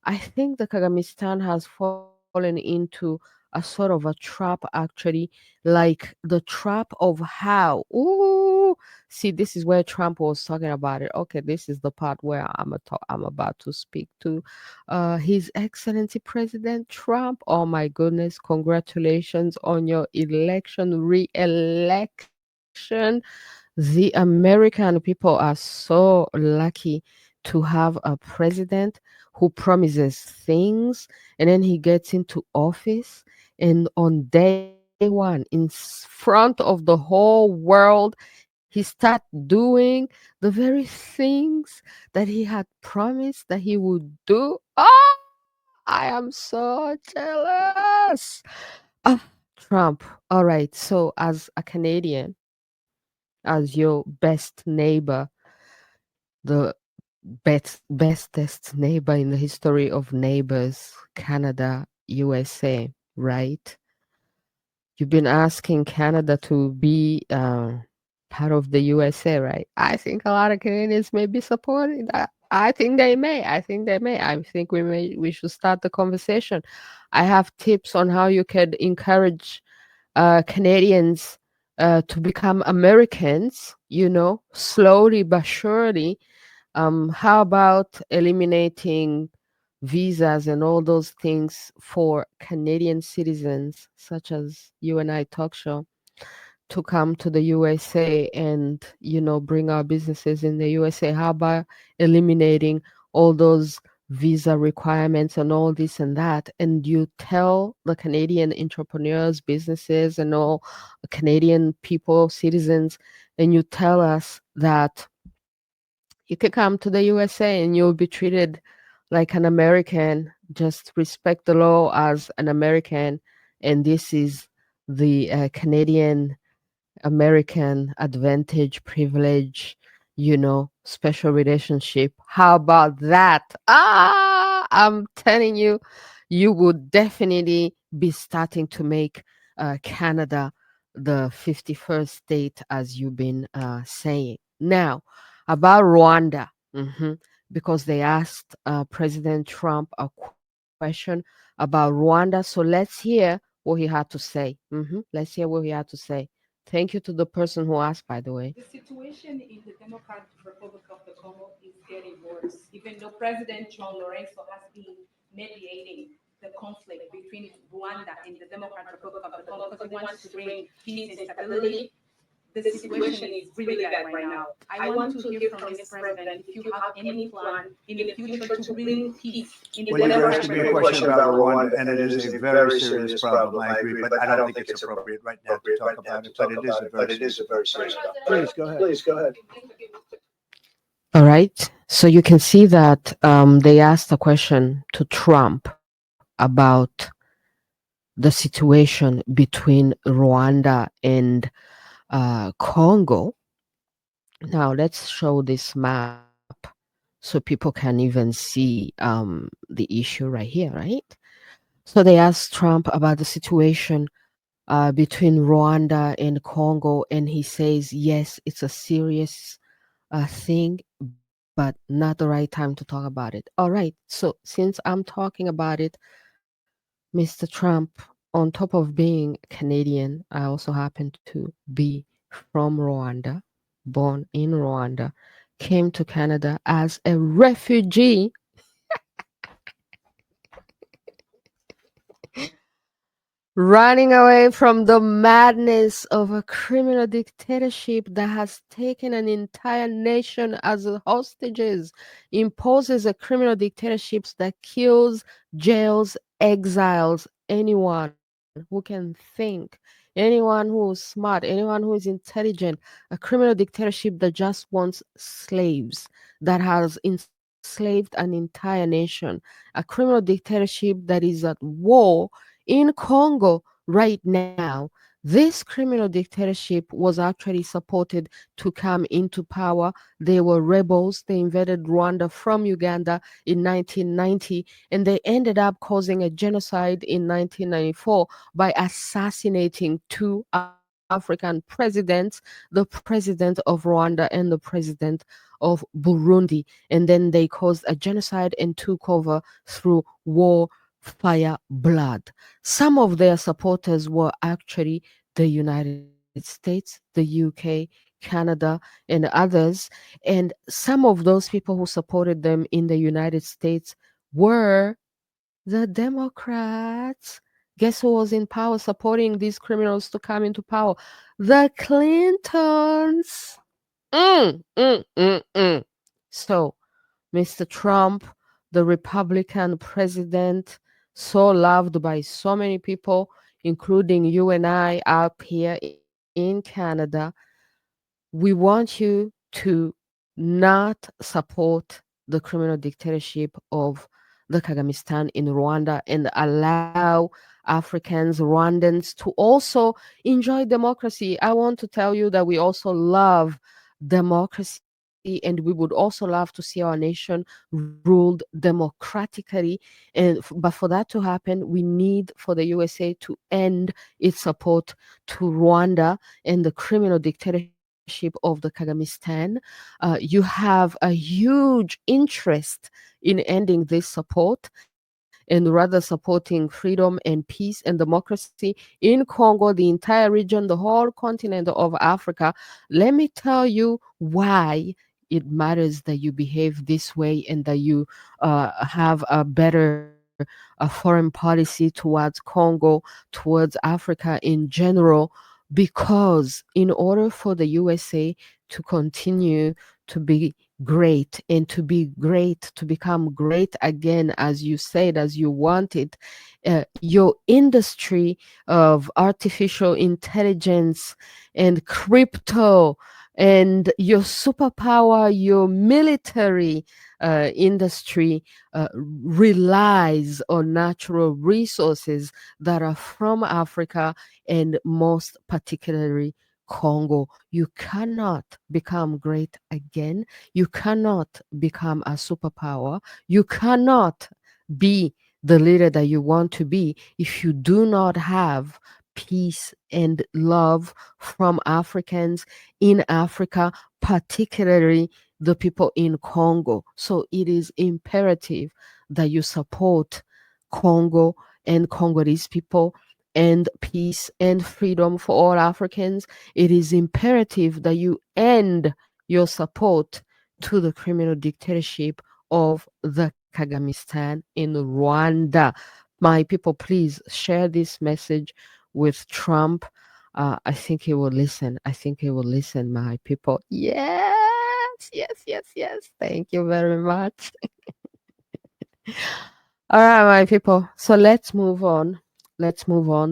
I think the Kagamistan has fallen into a sort of a trap, actually, like the trap of how. Ooh, see, this is where Trump was talking about it. Okay, this is the part where I'm about to speak to His Excellency President Trump. Oh my goodness, congratulations on your election, re-election. The American people are so lucky to have a president who promises things and then he gets into office and on day one front of the whole world he start doing the very things that he had promised that he would do. Oh, I am so jealous. Ah, Trump. All right, so as a Canadian, as your best neighbor, the bestest neighbor in the history of neighbors, Canada, USA, right? You've been asking Canada to be part of the USA, right? I think a lot of Canadians may be supporting that. I think they may. I think they may. I think we should start the conversation. I have tips on how you could encourage Canadians to become Americans, slowly but surely. How about eliminating visas and all those things for Canadian citizens, such as U&I Talk Show, to come to the USA and, bring our businesses in the USA? How about eliminating all those visa requirements and all this and that? And you tell the Canadian entrepreneurs, businesses, and all Canadian people, citizens, and you tell us that you could come to the USA and you'll be treated like an American. Just respect the law as an American. And this is the Canadian American advantage, privilege, special relationship. How about that? I'm telling you, you would definitely be starting to make Canada the 51st state, as you've been saying. Now, about Rwanda, because they asked President Trump a question about Rwanda. So let's hear what he had to say. Let's hear what he had to say. Thank you to the person who asked, by the way. The situation in the Democratic Republic of the Congo is getting worse, even though President John Lorenzo has been mediating the conflict between Rwanda and the Democratic Republic of the Congo because he wants to bring peace and stability. The situation is really bad right now. I want to hear from Mr. President if you have any plan in the future to bring peace in the Well, you're Democratic asking me a Republic. question about Rwanda, and it is a very serious problem. I agree, but I don't think it's appropriate right now to talk about it. But it is a very serious problem. Please go ahead. Please go ahead. All right. So you can see that they asked a question to Trump about the situation between Rwanda and Congo. Now let's show this map so people can even see the issue right here, right? So they asked Trump about the situation between Rwanda and Congo, and he says, yes, it's a serious thing, but not the right time to talk about it. All right. So since I'm talking about it, Mr. Trump, on top of being Canadian, I also happen to be from Rwanda, born in Rwanda, came to Canada as a refugee, running away from the madness of a criminal dictatorship that has taken an entire nation as hostages, imposes a criminal dictatorship that kills, jails, exiles anyone who can think, anyone who is smart, anyone who is intelligent, a criminal dictatorship that just wants slaves, that has enslaved an entire nation, a criminal dictatorship that is at war in Congo right now. This criminal dictatorship was actually supported to come into power. They were rebels. They invaded Rwanda from Uganda in 1990, and they ended up causing a genocide in 1994 by assassinating two African presidents, the president of Rwanda and the president of Burundi. And then they caused a genocide and took over through war, fire, blood. Some of their supporters were actually the United States, the UK, Canada, and others. And some of those people who supported them in the United States were the Democrats. Guess who was in power supporting these criminals to come into power? The Clintons. Mm, mm, mm, mm. So, Mr. Trump, the Republican president, so loved by so many people, including you and I up here in Canada, we want you to not support the criminal dictatorship of the Kagamistan in Rwanda and allow Africans, Rwandans to also enjoy democracy. I want to tell you that we also love democracy and we would also love to see our nation ruled democratically. And but for that to happen, we need for the USA to end its support to Rwanda and the criminal dictatorship of the Kagamistan. You have a huge interest in ending this support and rather supporting freedom and peace and democracy in Congo, the entire region, the whole continent of Africa. Let me tell you why it matters that you behave this way and that you have a better foreign policy towards Congo, towards Africa in general, because in order for the USA to continue to be great and to be great, to become great again, as you said, as you wanted, your industry of artificial intelligence and crypto and your superpower, your military industry relies on natural resources that are from Africa and most particularly Congo. You cannot become great again. You cannot become a superpower. You cannot be the leader that you want to be if you do not have peace and love from Africans in Africa, particularly the people in Congo. So it is imperative that you support Congo and Congolese people and peace and freedom for all Africans. It is imperative that you end your support to the criminal dictatorship of the Kagamistan in Rwanda. My people, please share this message with Trump. I think he will listen. I think he will listen, my people. Yes, yes, yes, yes. Thank you very much. All right, my people. So let's move on. Let's move on.